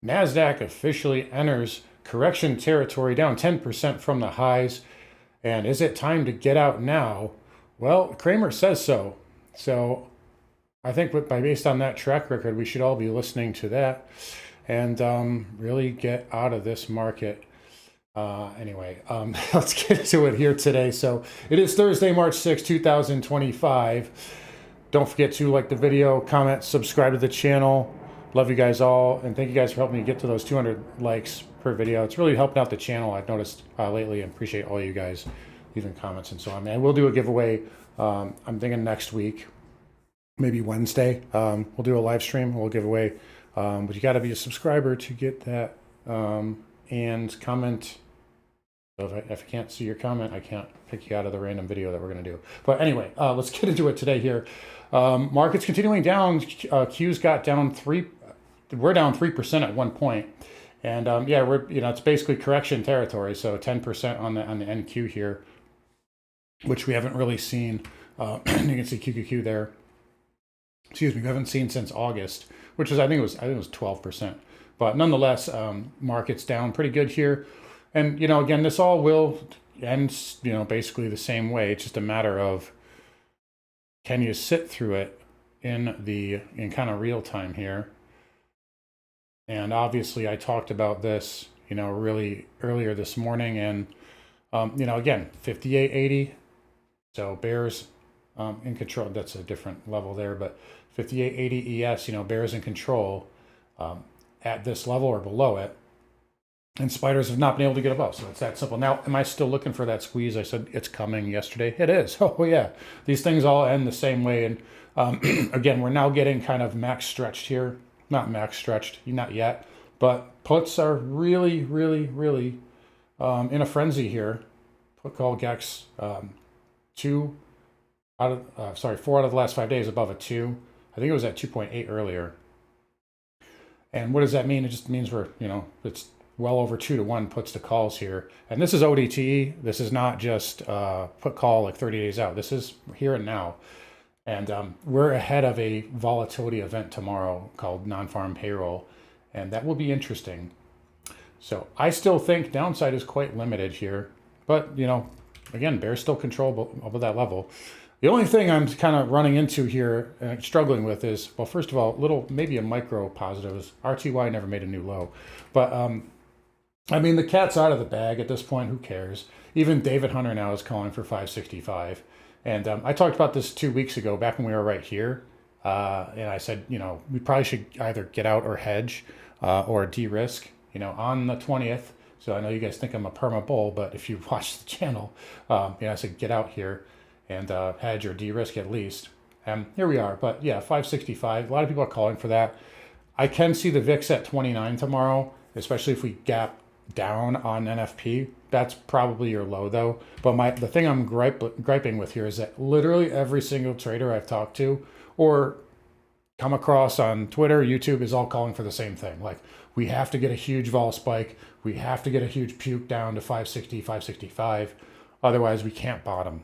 NASDAQ officially enters correction territory, down 10% from the highs. And is it time to get out now? Well, Kramer says so. So I think based on that track record, we should all be listening to that and really get out of this market. Anyway, let's get to it here today. So it is Thursday, March 6, 2025. Don't forget to like the video, comment, subscribe to the channel. Love you guys all, and thank you guys for helping me get to those 200 likes per video. It's really helping out the channel, I've noticed lately, and appreciate all you guys leaving comments and so on. And we'll do a giveaway, I'm thinking next week, maybe Wednesday. We'll do a live stream, we'll give away, but you gotta be a subscriber to get that, and comment. So if I can't see your comment, I can't pick you out of the random video that we're gonna do. But anyway, let's get into it today here. Markets continuing down. Q's got down we're down 3% at one point, and yeah, it's basically correction territory. So 10% on the NQ here, which we haven't really seen. You can see QQQ there. Excuse me, we haven't seen since August, which is I think it was 12%. But nonetheless, markets down pretty good here, and again, this all will end basically the same way. It's just a matter of, can you sit through it in kind of real time here? And obviously I talked about this, really earlier this morning, and again, 58.80. So bears in control. That's a different level there, but 58.80 ES, bears in control at this level or below it. And spiders have not been able to get above, so it's that simple. Now, am I still looking for that squeeze? I said it's coming yesterday. It is. Oh, yeah. These things all end the same way. And again, we're now getting kind of max stretched here. Not max stretched, not yet. But puts are really, really, really in a frenzy here. Put call GEX 4 out of the last 5 days above a 2. I think it was at 2.8 earlier. And what does that mean? It just means we're, it's well over 2-to-1 puts to calls here. And this is ODTE. This is not just put call like 30 days out. This is here and now. And we're ahead of a volatility event tomorrow called non-farm payroll. And that will be interesting. So I still think downside is quite limited here. But, again, bears still control above that level. The only thing I'm kind of running into here and struggling with is, well, first of all, maybe a micro positive is RTY never made a new low. But, I mean, the cat's out of the bag at this point. Who cares? Even David Hunter now is calling for 565. And I talked about this 2 weeks ago, back when we were right here. And I said, we probably should either get out or hedge or de-risk, on the 20th. So I know you guys think I'm a perma bull, but if you watch the channel, I said get out here and hedge or de-risk at least. And here we are. But yeah, 565. A lot of people are calling for that. I can see the VIX at 29 tomorrow, especially if we gap down on NFP. That's probably your low though. But the thing I'm griping with here is that literally every single trader I've talked to or come across on Twitter, YouTube is all calling for the same thing. Like, we have to get a huge vol spike. We have to get a huge puke down to 560, 565. Otherwise we can't bottom.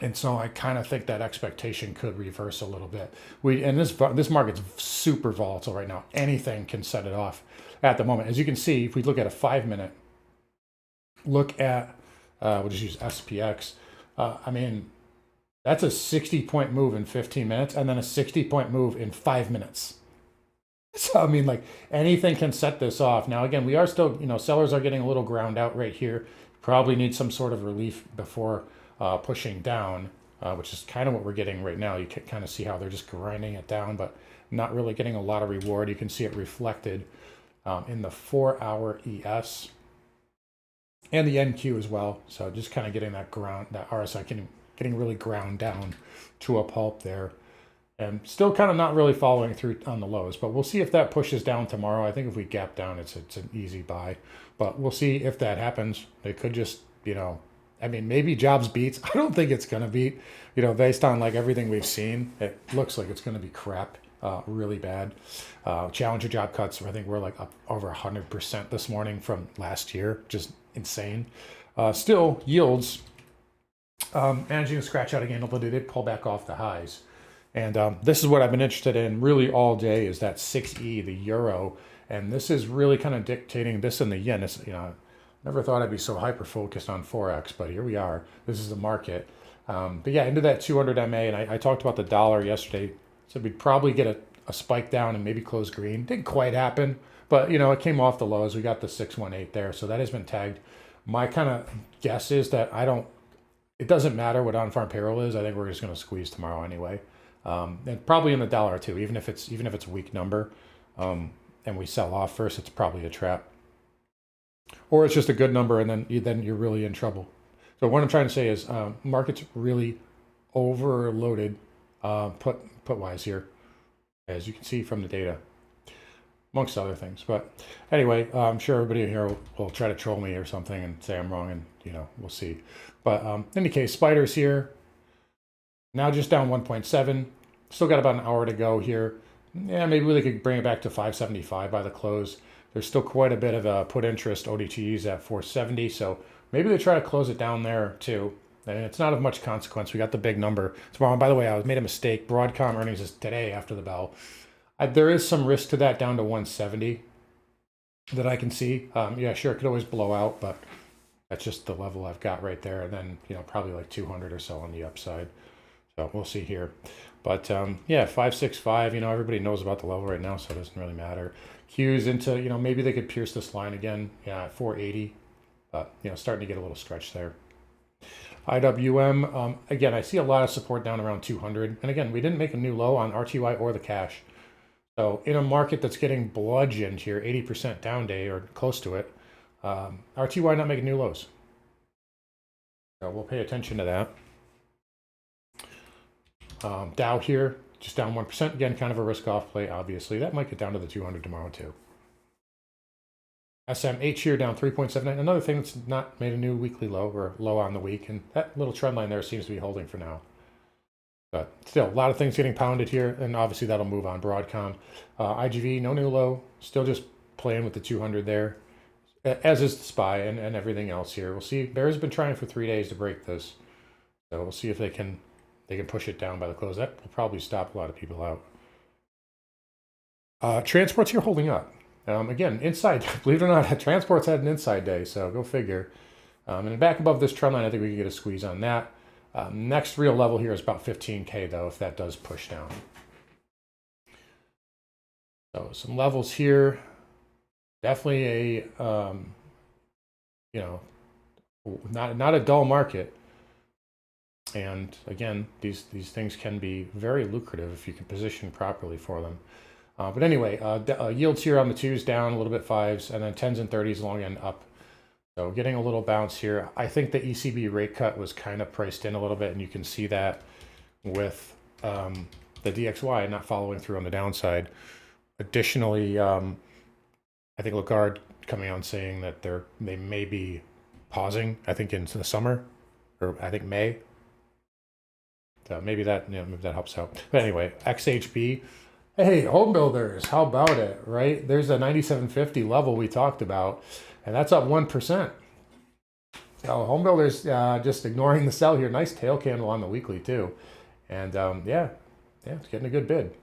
And so I kind of think that expectation could reverse a little bit. This market's super volatile right now. Anything can set it off at the moment. As you can see, if we look at a 5-minute, look at, we'll just use SPX. I mean, that's a 60-point move in 15 minutes and then a 60-point move in 5 minutes. So, I mean, like, anything can set this off. Now, again, we are still, sellers are getting a little ground out right here. Probably need some sort of relief before pushing down, which is kind of what we're getting right now. You can kind of see how they're just grinding it down, but not really getting a lot of reward. You can see it reflected in the 4-hour ES and the NQ as well. So just kind of getting that RSI getting really ground down to a pulp there, and still kind of not really following through on the lows. But we'll see if that pushes down tomorrow. I think if we gap down, it's an easy buy. But we'll see if that happens. They could just, I mean, maybe jobs beats. I don't think it's going to beat, based on like everything we've seen. It looks like it's going to be crap, really bad. Challenger job cuts, I think we're like up over 100% this morning from last year. Just insane. Still, yields managing to scratch out again, although they did pull back off the highs. And this is what I've been interested in really all day, is that 6E, the euro. And this is really kind of dictating this and the yen. It's, never thought I'd be so hyper focused on Forex, but here we are. This is the market. But yeah, into that 200 MA. And I talked about the dollar yesterday. Said we'd probably get a spike down and maybe close green. Didn't quite happen, but it came off the lows. We got the 618 there. So that has been tagged. My kind of guess is that it doesn't matter what on-farm payroll is. I think we're just going to squeeze tomorrow anyway. And probably in the dollar too, even if it's a weak number, and we sell off first, it's probably a trap. Or it's just a good number, and then you're really in trouble. So what I'm trying to say is, market's really overloaded, put wise here, as you can see from the data, amongst other things. But anyway, I'm sure everybody here will try to troll me or something and say I'm wrong, and we'll see. But in any case, spiders here. Now just down 1.7. Still got about an hour to go here. Yeah, maybe we could bring it back to 575 by the close. There's still quite a bit of a put interest. ODTs at 470, so maybe they try to close it down there too. And it's not of much consequence. We got the big number tomorrow. And by the way, I made a mistake. Broadcom earnings is today after the bell. There is some risk to that down to 170 that I can see. Yeah, sure, it could always blow out, but that's just the level I've got right there. And then probably like 200 or so on the upside. So we'll see here. But yeah, 565, everybody knows about the level right now, so it doesn't really matter. Q's into, maybe they could pierce this line again, yeah, at 480. But, starting to get a little stretch there. IWM, again, I see a lot of support down around 200. And again, we didn't make a new low on RTY or the cash. So in a market that's getting bludgeoned here, 80% down day or close to it, RTY not making new lows. So we'll pay attention to that. Dow here, just down 1%. Again, kind of a risk-off play, obviously. That might get down to the 200 tomorrow, too. SMH here down 3.79. Another thing that's not made a new weekly low or low on the week. And that little trend line there seems to be holding for now. But still, a lot of things getting pounded here. And obviously, that'll move on. Broadcom. IGV, no new low. Still just playing with the 200 there. As is the SPY and everything else here. We'll see. Bear's been trying for 3 days to break this. So we'll see if they can push it down by the close. That will probably stop a lot of people out. Transports here holding up. Again, inside, believe it or not, transports had an inside day, so go figure. And back above this trend line, I think we can get a squeeze on that. Next real level here is about 15K, though, if that does push down. So some levels here. Definitely a, not a dull market. And again, these things can be very lucrative if you can position properly for them. But anyway, yields here on the 2s down a little bit, 5s, and then 10s and 30s long end up. So getting a little bounce here. I think the ECB rate cut was kind of priced in a little bit, and you can see that with the DXY not following through on the downside. Additionally, I think Lagarde coming on saying that they may be pausing, I think into the summer, or I think May. So maybe that helps out. But anyway, XHB. Hey, home builders, how about it, right? There's a 9750 level we talked about, and that's up 1%. So home builders just ignoring the sell here. Nice tail candle on the weekly too. And yeah, it's getting a good bid.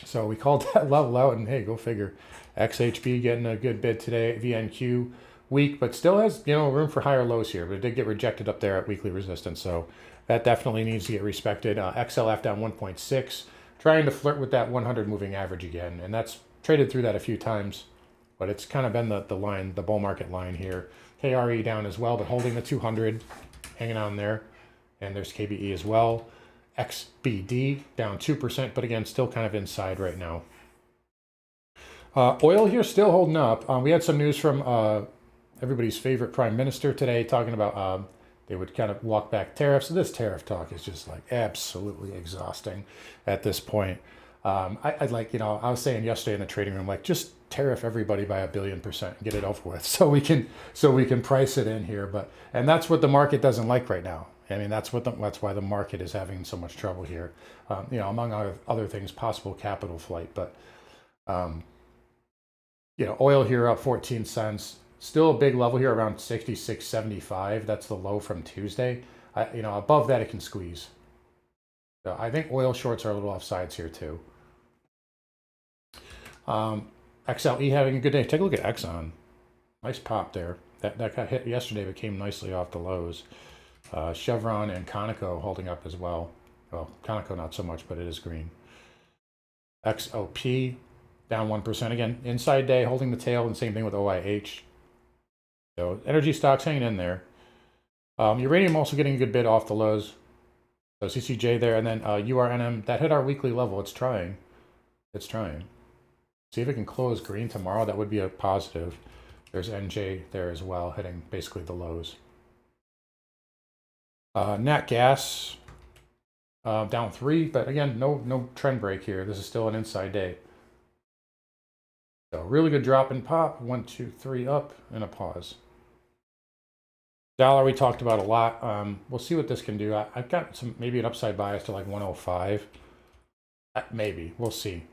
So we called that level out, and hey, go figure. XHB getting a good bid today. VNQ weak, but still has room for higher lows here. But it did get rejected up there at weekly resistance, so that definitely needs to get respected. XLF down 1.6, trying to flirt with that 100 moving average again, and that's traded through that a few times, but it's kind of been the line, the bull market line here. KRE down as well, but holding the 200, hanging on there, and there's KBE as well. XBD down 2%, but again, still kind of inside right now. Oil here still holding up. We had some news from everybody's favorite prime minister today talking about they would kind of walk back tariffs. So this tariff talk is just like absolutely exhausting at this point. I'd like, I was saying yesterday in the trading room, like just tariff everybody by 1 billion% and get it over with so we can price it in here. And that's what the market doesn't like right now. I mean, that's why the market is having so much trouble here. Among other things, possible capital flight. But, oil here up 14 cents. Still a big level here around 66.75. That's the low from Tuesday. Above that, it can squeeze. So I think oil shorts are a little off sides here too. XLE having a good day. Take a look at Exxon. Nice pop there. That got hit yesterday, but came nicely off the lows. Chevron and Conoco holding up as well. Well, Conoco not so much, but it is green. XOP down 1%. Again, inside day holding the tail, and same thing with OIH. So energy stocks hanging in there. Uranium also getting a good bid off the lows. So CCJ there, and then URNM, that hit our weekly level. It's trying. It's trying. See if it can close green tomorrow. That would be a positive. There's NJ there as well, hitting basically the lows. Nat gas down 3, but again, no trend break here. This is still an inside day. So really good drop and pop. 1, 2, 3 up and a pause. Dollar we talked about a lot. We'll see what this can do. I've got some maybe an upside bias to like 105. Maybe we'll see.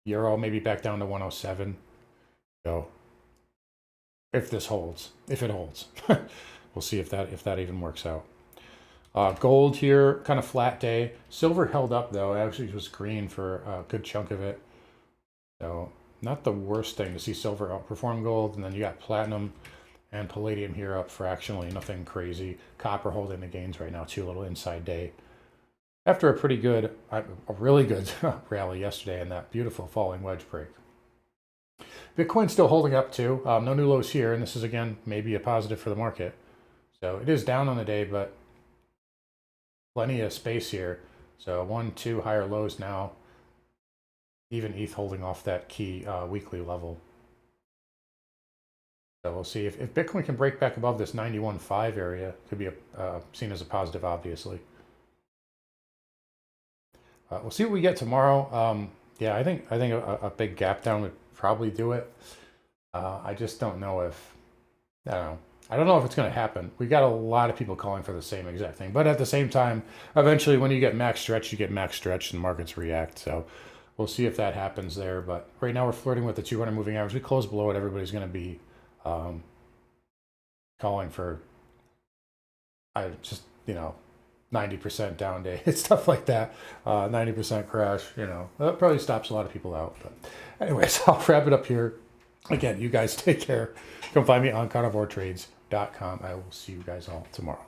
Euro maybe back down to 107. So if this holds, if it holds, we'll see if that even works out. Gold here, kind of flat day. Silver held up though. It actually was green for a good chunk of it. So not the worst thing to see silver outperform gold. And then you got platinum and palladium here up fractionally. Nothing crazy. Copper holding the gains right now too. A little inside day. After a pretty good, a really good rally yesterday and that beautiful falling wedge break. Bitcoin still holding up too. No new lows here. And this is again, maybe a positive for the market. So it is down on the day, but plenty of space here. So 1, 2 higher lows now. Even ETH holding off that key weekly level. So we'll see if Bitcoin can break back above this 91.5 area. Could be seen as a positive, obviously. We'll see what we get tomorrow. Yeah, I think a big gap down would probably do it. I just don't know if I don't know if it's going to happen. We got a lot of people calling for the same exact thing, but at the same time, eventually when you get max stretch, you get max stretch, and markets react. So we'll see if that happens there. But right now we're flirting with the 200 moving average. We close below it, everybody's going to be calling for 90% down day, stuff like that, 90% crash, that probably stops a lot of people out. But anyways, I'll wrap it up here. Again, you guys take care. Come find me on carnivoretrades.com. I will see you guys all tomorrow.